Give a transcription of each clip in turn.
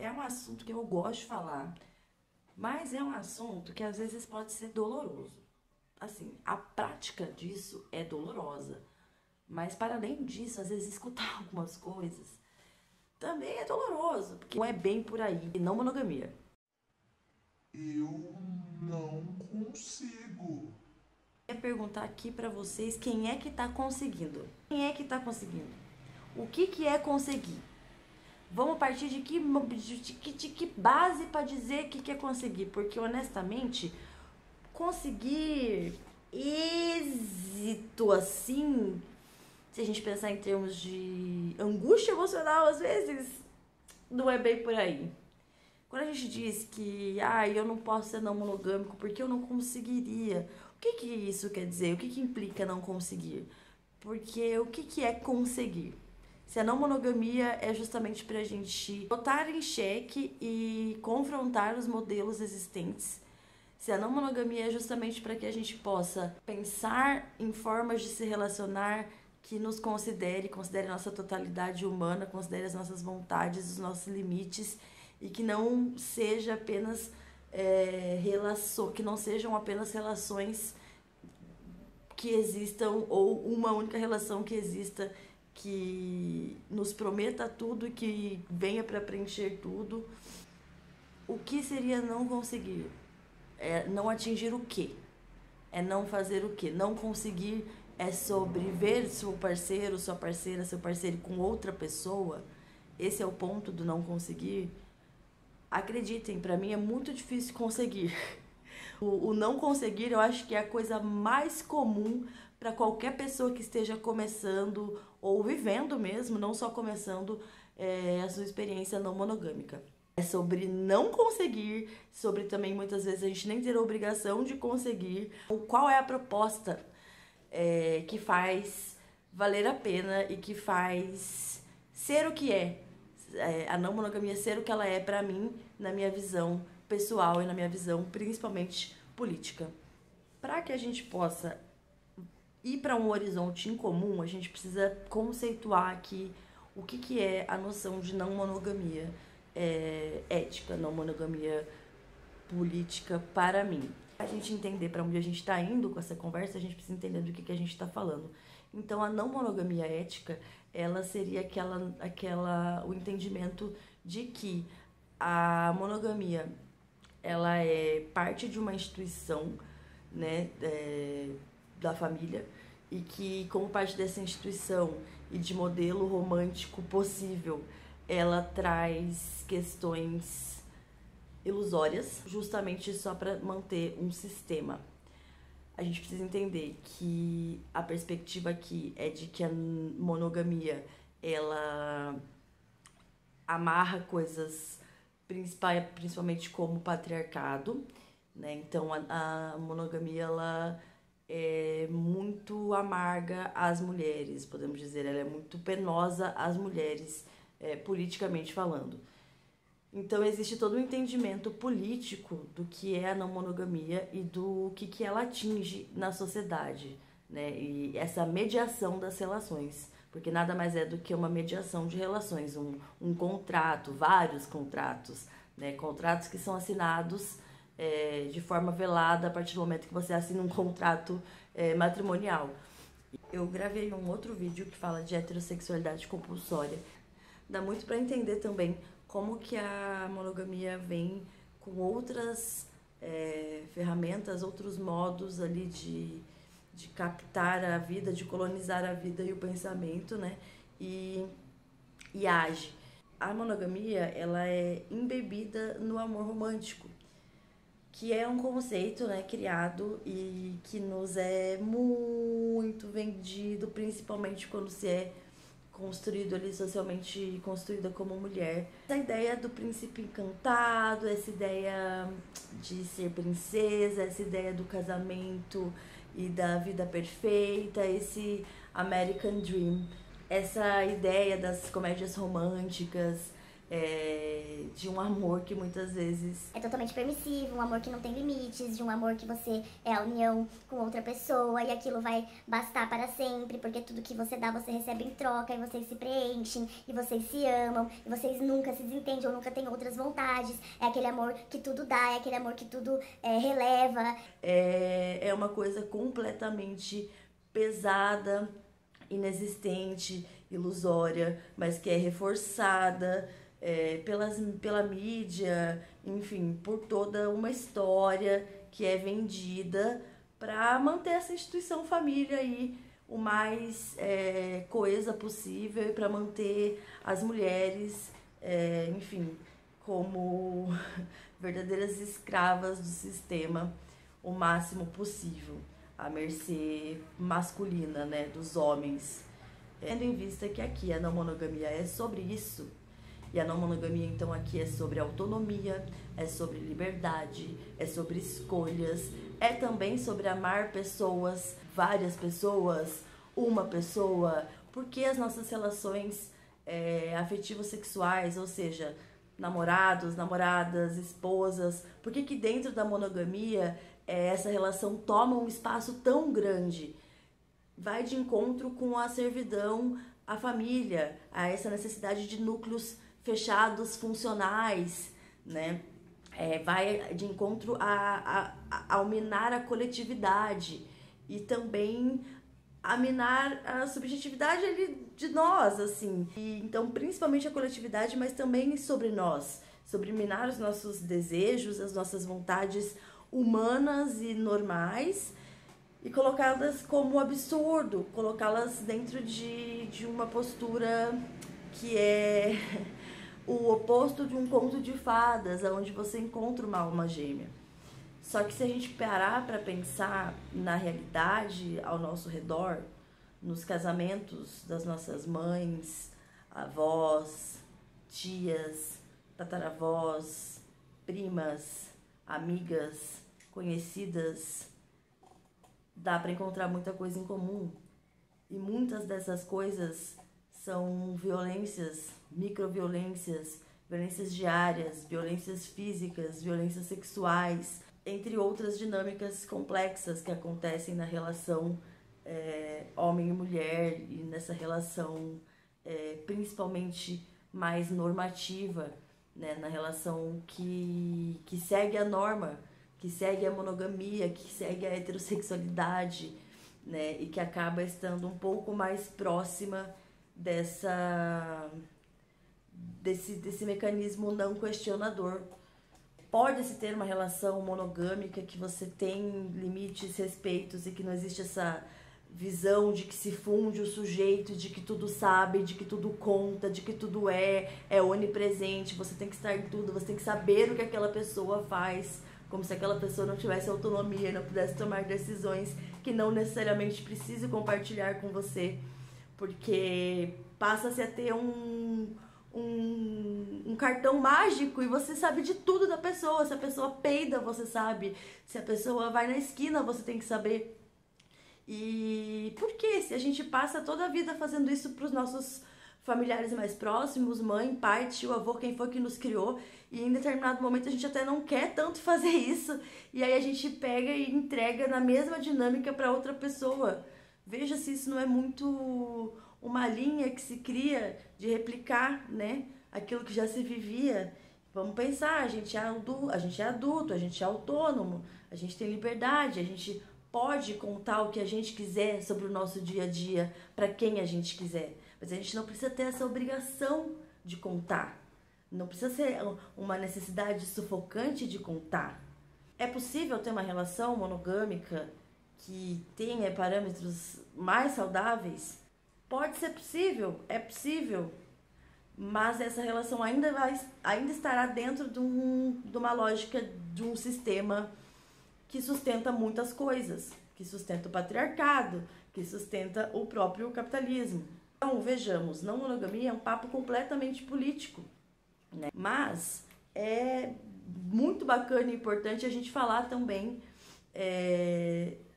É um assunto que eu gosto de falar, mas é um assunto que às vezes pode ser doloroso. Assim, a prática disso é dolorosa, mas para além disso, às vezes escutar algumas coisas também é doloroso, porque não é bem por aí, e não monogamia. Eu não consigo. Eu ia perguntar aqui pra vocês quem é que tá conseguindo? Quem é que tá conseguindo? O que é conseguir? Vamos partir de que base para dizer o que é conseguir? Porque honestamente, conseguir êxito assim, se a gente pensar em termos de angústia emocional, às vezes não é bem por aí. Quando a gente diz que eu não posso ser não monogâmico porque eu não conseguiria, o que isso quer dizer? O que implica não conseguir? Porque o que é conseguir? Se a não monogamia é justamente para a gente botar em xeque e confrontar os modelos existentes. Se a não monogamia é justamente para que a gente possa pensar em formas de se relacionar que nos considere a nossa totalidade humana, considere as nossas vontades, os nossos limites e que não seja apenas que não sejam apenas relações que existam ou uma única relação que exista que nos prometa tudo e que venha para preencher tudo. O que seria não conseguir? É não atingir o quê? É não fazer o quê? Não conseguir é sobre ver seu parceiro, sua parceira, seu parceiro com outra pessoa. Esse é o ponto do não conseguir. Acreditem, para mim é muito difícil conseguir. O não conseguir eu acho que é a coisa mais comum para qualquer pessoa que esteja começando ou vivendo mesmo, não só começando a sua experiência não monogâmica. É sobre não conseguir, sobre também muitas vezes a gente nem ter a obrigação de conseguir. Qual é a proposta que faz valer a pena e que faz ser o que a não monogamia ser o que ela é pra mim, na minha visão pessoal e na minha visão principalmente política. Para que a gente possa ir para um horizonte em comum, a gente precisa conceituar aqui o que é a noção de não monogamia ética, não monogamia política para mim. A gente entender para onde a gente está indo com essa conversa, a gente precisa entender do que a gente está falando. Então, a não monogamia ética, ela seria o entendimento de que a monogamia, ela é parte de uma instituição, né, da família, e que, como parte dessa instituição e de modelo romântico possível, ela traz questões ilusórias, justamente só para manter um sistema. A gente precisa entender que a perspectiva aqui é de que a monogamia ela amarra coisas principalmente como o patriarcado, né? Então a monogamia ela é muito amarga às mulheres, podemos dizer, ela é muito penosa às mulheres, politicamente falando. Então existe todo um entendimento político do que é a não monogamia e do que ela atinge na sociedade, né? E essa mediação das relações, porque nada mais é do que uma mediação de relações, um contrato, vários contratos, né? Contratos que são assinados de forma velada a partir do momento que você assina um contrato matrimonial. Eu gravei um outro vídeo que fala de heterossexualidade compulsória. Dá muito para entender também como que a monogamia vem com outras ferramentas, outros modos ali de captar a vida, de colonizar a vida e o pensamento, né? E age. A monogamia, ela é embebida no amor romântico, que é um conceito, né, criado e que nos é muito vendido, principalmente quando se é construído ali socialmente, construída como mulher. Essa ideia do príncipe encantado, essa ideia de ser princesa, essa ideia do casamento e da vida perfeita, esse American Dream, essa ideia das comédias românticas, de um amor que muitas vezes é totalmente permissivo, um amor que não tem limites, de um amor que você é a união com outra pessoa e aquilo vai bastar para sempre, porque tudo que você dá você recebe em troca e vocês se preenchem e vocês se amam e vocês nunca se desentendem ou nunca têm outras vontades. É aquele amor que tudo dá, é aquele amor que tudo releva. É uma coisa completamente pesada, inexistente, ilusória, mas que é reforçada pela mídia, enfim, por toda uma história que é vendida para manter essa instituição família aí o mais coesa possível e para manter as mulheres, enfim, como verdadeiras escravas do sistema o máximo possível, à mercê masculina, né, dos homens. Tendo em vista que aqui a não monogamia é sobre isso, e a não monogamia então aqui é sobre autonomia, é sobre liberdade, é sobre escolhas, é também sobre amar pessoas, várias pessoas, uma pessoa, porque as nossas relações afetivos sexuais, ou seja, namorados, namoradas, esposas, por que dentro da monogamia essa relação toma um espaço tão grande? Vai de encontro com a servidão à família, a essa necessidade de núcleos fechados, funcionais, né? Vai de encontro ao minar a coletividade e também a minar a subjetividade ali de nós, assim. E, então, principalmente a coletividade, mas também sobre nós, sobre minar os nossos desejos, as nossas vontades humanas e normais, e colocá-las como absurdo, colocá-las dentro de uma postura que é o oposto de um conto de fadas, onde você encontra uma alma gêmea. Só que se a gente parar para pensar na realidade ao nosso redor, nos casamentos das nossas mães, avós, tias, tataravós, primas, amigas, conhecidas, dá para encontrar muita coisa em comum. E muitas dessas coisas são violências, microviolências, violências diárias, violências físicas, violências sexuais, entre outras dinâmicas complexas que acontecem na relação homem e mulher e nessa relação principalmente mais normativa, né, na relação que segue a norma, que segue a monogamia, que segue a heterossexualidade, né, e que acaba estando um pouco mais próxima desse mecanismo não questionador. Pode-se ter uma relação monogâmica que você tem limites, respeitos e que não existe essa visão de que se funde o sujeito, de que tudo sabe, de que tudo conta, de que tudo é onipresente, você tem que estar em tudo, você tem que saber o que aquela pessoa faz, como se aquela pessoa não tivesse autonomia e não pudesse tomar decisões que não necessariamente precise compartilhar com você, porque passa-se a ter um cartão mágico e você sabe de tudo da pessoa. Se a pessoa peida, você sabe. Se a pessoa vai na esquina, você tem que saber. E por que? Se a gente passa toda a vida fazendo isso para os nossos familiares mais próximos, mãe, pai, tio, avô, quem foi que nos criou, e em determinado momento a gente até não quer tanto fazer isso, e aí a gente pega e entrega na mesma dinâmica para outra pessoa. Veja se isso não é muito uma linha que se cria de replicar, né, aquilo que já se vivia. Vamos pensar, a gente é adulto, a gente é autônomo, a gente tem liberdade, a gente pode contar o que a gente quiser sobre o nosso dia a dia para quem a gente quiser, mas a gente não precisa ter essa obrigação de contar, não precisa ser uma necessidade sufocante de contar. É possível ter uma relação monogâmica que tenha parâmetros mais saudáveis? Pode ser possível, é possível, mas essa relação ainda estará dentro de uma lógica, de um sistema que sustenta muitas coisas, que sustenta o patriarcado, que sustenta o próprio capitalismo. Então, vejamos, não monogamia é um papo completamente político, né? Mas é muito bacana e importante a gente falar também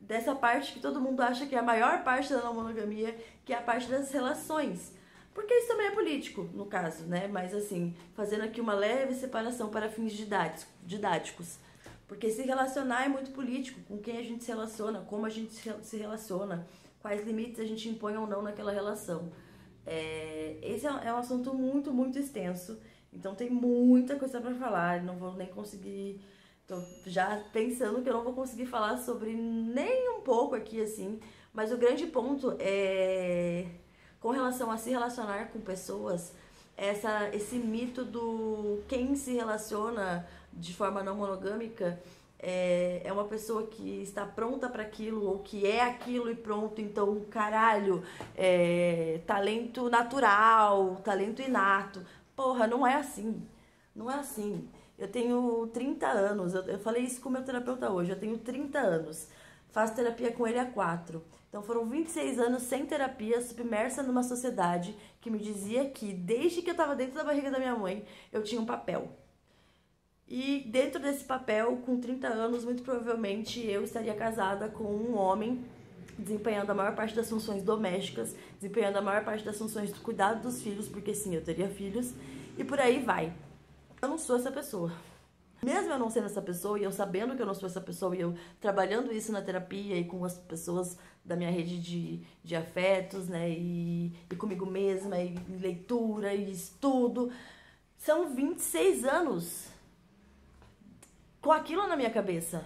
dessa parte que todo mundo acha que é a maior parte da não monogamia, que é a parte das relações. Porque isso também é político, no caso, né? Mas assim, fazendo aqui uma leve separação para fins didáticos. Porque se relacionar é muito político, com quem a gente se relaciona, como a gente se relaciona, quais limites a gente impõe ou não naquela relação. Esse é um assunto muito, muito extenso, então tem muita coisa para falar, não vou nem conseguir, tô já pensando que eu não vou conseguir falar sobre nem um pouco aqui, assim, mas o grande ponto é, com relação a se relacionar com pessoas, esse mito do quem se relaciona de forma não monogâmica é uma pessoa que está pronta para aquilo, ou que é aquilo e pronto, então, caralho, talento natural, talento inato. Porra, não é assim. Não é assim. Eu tenho 30 anos, eu falei isso com o meu terapeuta hoje, eu tenho 30 anos, faço terapia com ele há 4. Então foram 26 anos sem terapia, submersa numa sociedade que me dizia que desde que eu estava dentro da barriga da minha mãe, eu tinha um papel. E dentro desse papel, com 30 anos, muito provavelmente eu estaria casada com um homem, desempenhando a maior parte das funções domésticas, desempenhando a maior parte das funções do cuidado dos filhos, porque sim, eu teria filhos, e por aí vai. Eu não sou essa pessoa. Mesmo eu não sendo essa pessoa, e eu sabendo que eu não sou essa pessoa, e eu trabalhando isso na terapia e com as pessoas da minha rede de afetos, né, e comigo mesma, e leitura, e estudo, são 26 anos com aquilo na minha cabeça.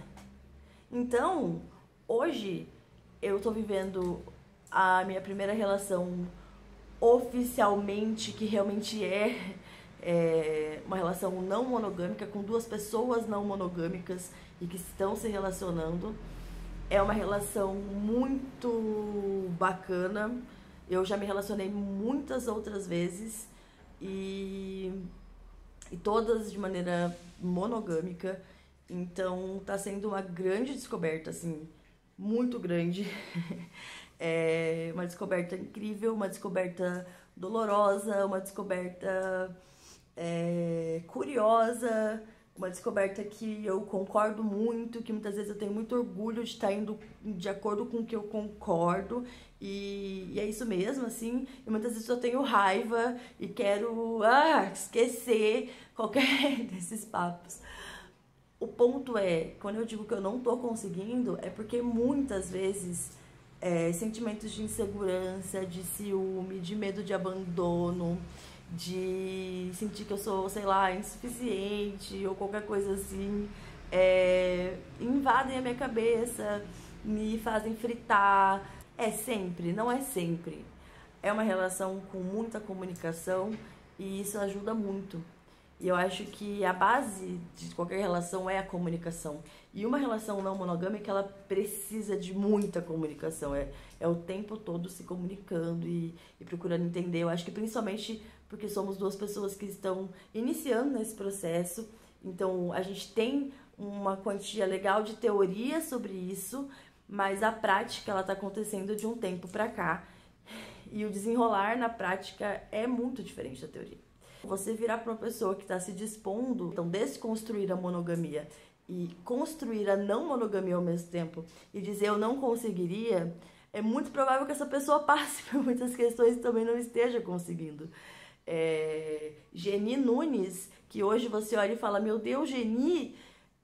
Então, hoje, eu tô vivendo a minha primeira relação oficialmente, que realmente é uma relação não monogâmica, com 2 pessoas não monogâmicas e que estão se relacionando. É uma relação muito bacana. Eu já me relacionei muitas outras vezes e todas de maneira monogâmica. Então tá sendo uma grande descoberta, assim, muito grande. É uma descoberta incrível, uma descoberta dolorosa, uma descoberta curiosa, uma descoberta que eu concordo muito, que muitas vezes eu tenho muito orgulho de estar indo de acordo com o que eu concordo, e é isso mesmo, assim, e muitas vezes eu tenho raiva e quero esquecer qualquer desses papos. O ponto é, quando eu digo que eu não tô conseguindo, é porque muitas vezes sentimentos de insegurança, de ciúme, de medo de abandono, de sentir que eu sou, sei lá, insuficiente ou qualquer coisa assim, invadem a minha cabeça, me fazem fritar. É sempre, não é sempre. É uma relação com muita comunicação e isso ajuda muito. E eu acho que a base de qualquer relação é a comunicação. E uma relação não monogâmica, ela precisa de muita comunicação. É o tempo todo se comunicando e procurando entender. Eu acho que principalmente porque somos 2 pessoas que estão iniciando nesse processo. Então, a gente tem uma quantia legal de teoria sobre isso, mas a prática, ela tá acontecendo de um tempo pra cá. E o desenrolar na prática é muito diferente da teoria. Você virar para uma pessoa que está se dispondo, então, desconstruir a monogamia e construir a não monogamia ao mesmo tempo e dizer eu não conseguiria, é muito provável que essa pessoa passe por muitas questões e também não esteja conseguindo. Geni Nunes, que hoje você olha e fala, meu Deus, Geni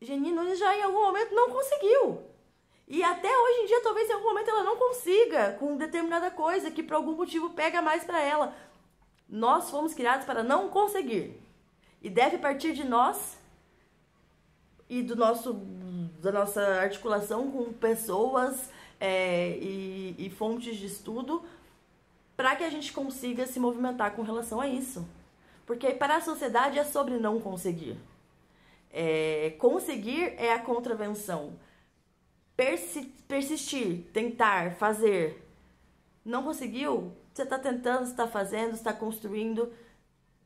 Nunes já em algum momento não conseguiu. E até hoje em dia, talvez em algum momento ela não consiga com determinada coisa que por algum motivo pega mais para ela. Nós fomos criados para não conseguir. E deve partir de nós e da nossa articulação com pessoas e fontes de estudo para que a gente consiga se movimentar com relação a isso. Porque para a sociedade é sobre não conseguir. Conseguir é a contravenção. Persistir, tentar, fazer. Não conseguiu? Você está tentando, você está fazendo, você está construindo,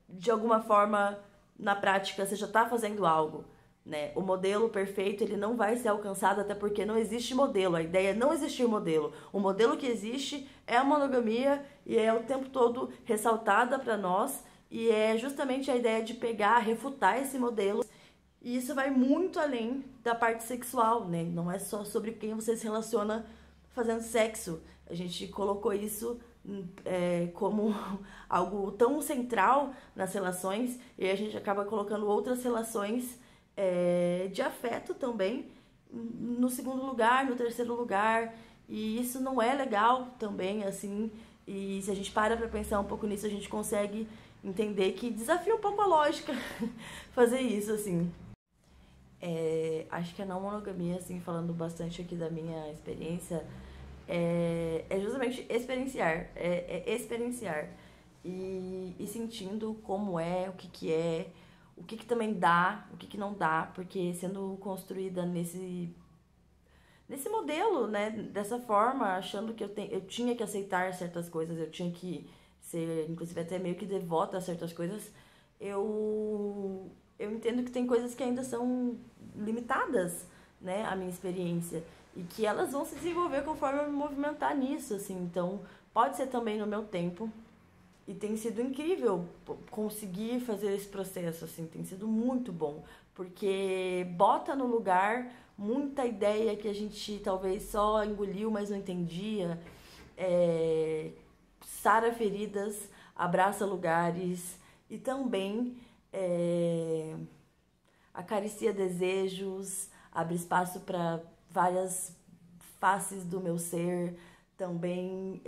de alguma forma, na prática, você já está fazendo algo, né? O modelo perfeito, ele não vai ser alcançado, até porque não existe modelo. A ideia é não existir modelo. O modelo que existe é a monogamia e é o tempo todo ressaltada para nós, e é justamente a ideia de pegar, refutar esse modelo. E isso vai muito além da parte sexual, né? Não é só sobre quem você se relaciona fazendo sexo. A gente colocou isso como algo tão central nas relações, e a gente acaba colocando outras relações de afeto também no segundo lugar, no terceiro lugar, e isso não é legal também, assim, e se a gente para pra pensar um pouco nisso, a gente consegue entender que desafia um pouco a lógica fazer isso, assim. Acho que a não monogamia, assim, falando bastante aqui da minha experiência, é justamente experienciar, experienciar e sentindo como é, o que é, o que também dá, o que não dá, porque sendo construída nesse modelo, né, dessa forma, achando que eu tinha que aceitar certas coisas, eu tinha que ser, inclusive, até meio que devota a certas coisas, eu entendo que tem coisas que ainda são limitadas, né, à minha experiência, e que elas vão se desenvolver conforme eu me movimentar nisso, assim, então pode ser também no meu tempo, e tem sido incrível conseguir fazer esse processo, assim, tem sido muito bom, porque bota no lugar muita ideia que a gente talvez só engoliu, mas não entendia, sara feridas, abraça lugares, e também acaricia desejos, abre espaço para várias faces do meu ser, também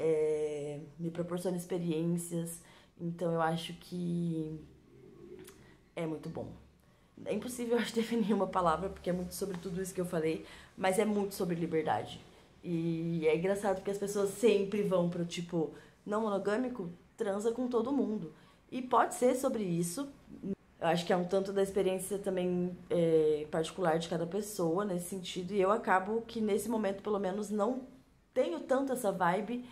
me proporciona experiências, então eu acho que é muito bom. É impossível, eu acho, definir uma palavra, porque é muito sobre tudo isso que eu falei, mas é muito sobre liberdade. E é engraçado porque as pessoas sempre vão pro tipo, não monogâmico, transa com todo mundo. E pode ser sobre isso. Eu acho que é um tanto da experiência também particular de cada pessoa nesse sentido. E eu acabo que nesse momento, pelo menos, não tenho tanto essa vibe.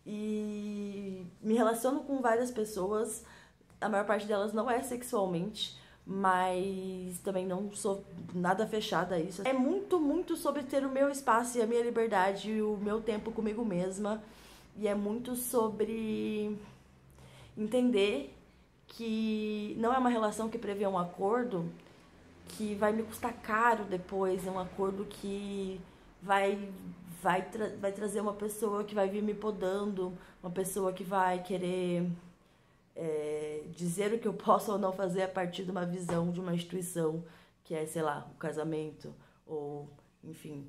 E me relaciono com várias pessoas. A maior parte delas não é sexualmente, mas também não sou nada fechada a isso. É muito, muito sobre ter o meu espaço e a minha liberdade, e o meu tempo comigo mesma. E é muito sobre entender que não é uma relação que prevê um acordo que vai me custar caro depois, é um acordo que vai trazer uma pessoa que vai vir me podando, uma pessoa que vai querer dizer o que eu posso ou não fazer a partir de uma visão de uma instituição, que é, sei lá, o casamento, ou, enfim,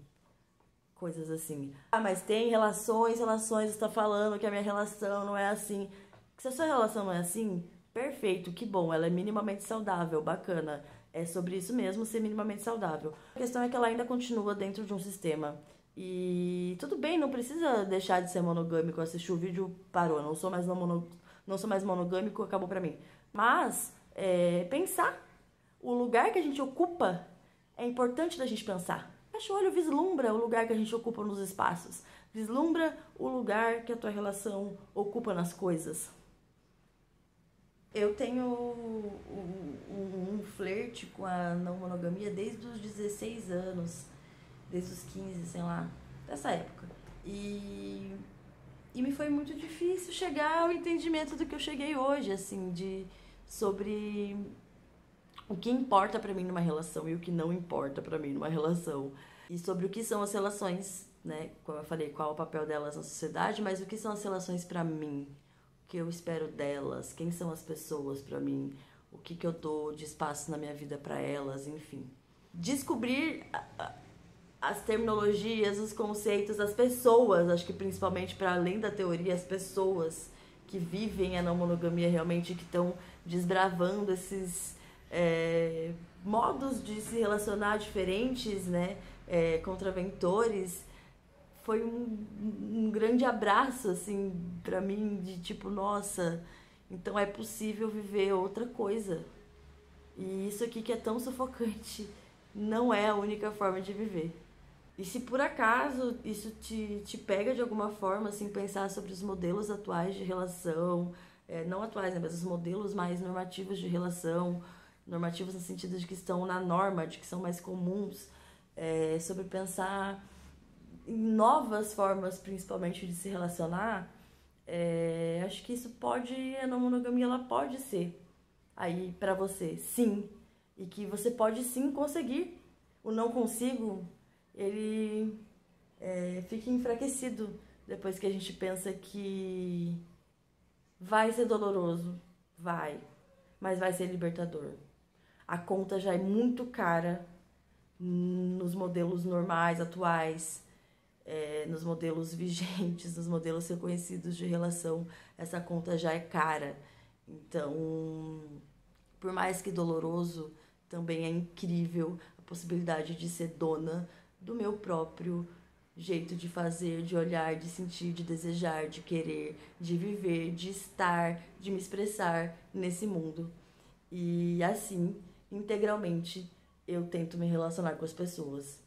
coisas assim. Mas tem relações, você está falando que a minha relação não é assim. Se a sua relação não é assim, perfeito, que bom, ela é minimamente saudável, bacana. É sobre isso mesmo, ser minimamente saudável. A questão é que ela ainda continua dentro de um sistema. E tudo bem, não precisa deixar de ser monogâmico, assistir o vídeo, parou, não sou mais monogâmico, acabou pra mim. Mas, pensar. O lugar que a gente ocupa é importante da gente pensar. Fecha o olho, vislumbra o lugar que a gente ocupa nos espaços. Vislumbra o lugar que a tua relação ocupa nas coisas. Eu tenho um flerte com a não monogamia desde os 16 anos, desde os 15, sei lá, dessa época. E me foi muito difícil chegar ao entendimento do que eu cheguei hoje, assim, sobre o que importa pra mim numa relação e o que não importa pra mim numa relação. E sobre o que são as relações, né? Como eu falei, qual é o papel delas na sociedade, mas o que são as relações pra mim? O que eu espero delas? Quem são as pessoas pra mim? O que eu dou de espaço na minha vida pra elas? Enfim. Descobrir as terminologias, os conceitos, as pessoas, acho que principalmente para além da teoria, as pessoas que vivem a não monogamia realmente, que estão desbravando esses modos de se relacionar diferentes, né, contraventores, foi um grande abraço, assim, pra mim, de tipo, nossa, então é possível viver outra coisa. E isso aqui que é tão sufocante não é a única forma de viver. E se por acaso isso te pega de alguma forma, assim, pensar sobre os modelos atuais de relação, não atuais, né, mas os modelos mais normativos de relação, normativos no sentido de que estão na norma, de que são mais comuns, sobre pensar em novas formas, principalmente, de se relacionar, acho que isso pode, a não monogamia, ela pode ser aí pra você, sim, e que você pode sim conseguir. O não consigo, ele fica enfraquecido depois que a gente pensa que vai ser doloroso, mas vai ser libertador. A conta já é muito cara nos modelos normais, atuais, nos modelos vigentes, nos modelos reconhecidos de relação. Essa conta já é cara. Então, por mais que doloroso, também é incrível a possibilidade de ser dona do meu próprio jeito de fazer, de olhar, de sentir, de desejar, de querer, de viver, de estar, de me expressar nesse mundo. E assim, integralmente, eu tento me relacionar com as pessoas.